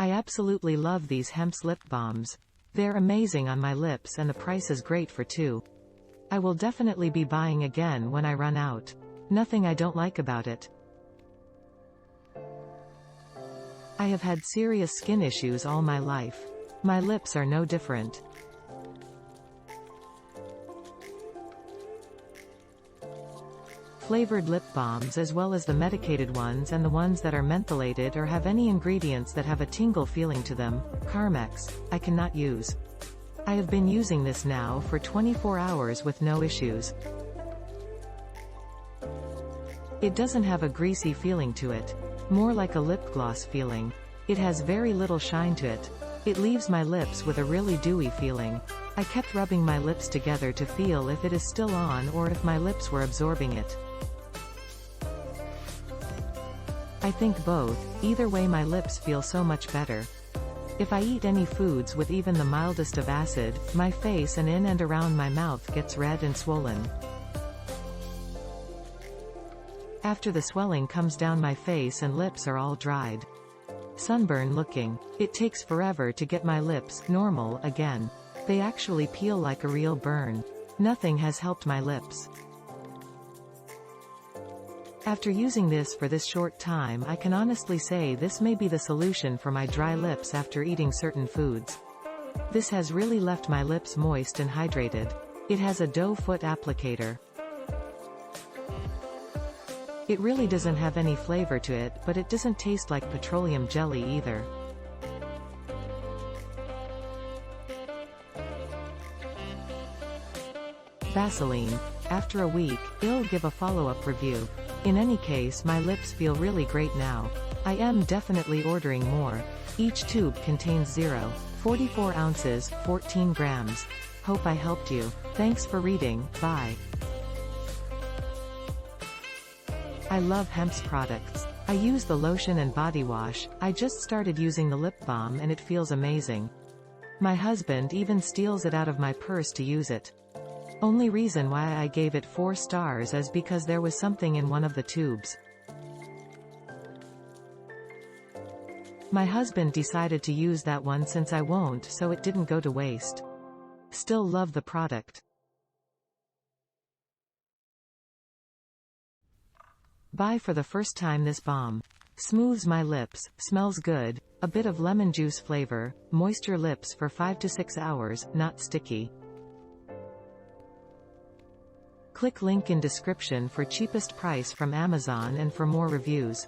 I absolutely love these Hemp's lip balms. They're amazing on my lips and the price is great for two. I will definitely be buying again when I run out. Nothing I don't like about it. I have had serious skin issues all my life. My lips are no different. Flavored lip balms as well as the medicated ones and the ones that are mentholated or have any ingredients that have a tingle feeling to them, Carmex, I cannot use. I have been using this now for 24 hours with no issues. It doesn't have a greasy feeling to it. More like a lip gloss feeling. It has very little shine to it. It leaves my lips with a really dewy feeling. I kept rubbing my lips together to feel if it is still on or if my lips were absorbing it. I think both, either way my lips feel so much better. If I eat any foods with even the mildest of acid, my face and in and around my mouth gets red and swollen. After the swelling comes down my face and lips are all dried. Sunburn looking. It takes forever to get my lips normal again. They actually peel like a real burn. Nothing has helped my lips. After using this for this short time, I can honestly say this may be the solution for my dry lips after eating certain foods. This has really left my lips moist and hydrated. It has a doe foot applicator. It really doesn't have any flavor to it, but it doesn't taste like petroleum jelly either. Vaseline. After a week, I'll give a follow-up review. In any case, my lips feel really great now. I am definitely ordering more. Each tube contains 0.44 ounces, 14 grams. Hope I helped you. Thanks for reading, bye. I love Hemp's products. I use the lotion and body wash. I just started using the lip balm and it feels amazing. My husband even steals it out of my purse to use it. Only reason why I gave it 4 stars is because there was something in one of the tubes. My husband decided to use that one since I won't, so it didn't go to waste. Still love the product. Buy for the first time this balm. Smooths my lips, smells good, a bit of lemon juice flavor, moisture lips for 5 to 6 hours, not sticky. Click link in description for cheapest price from Amazon and for more reviews.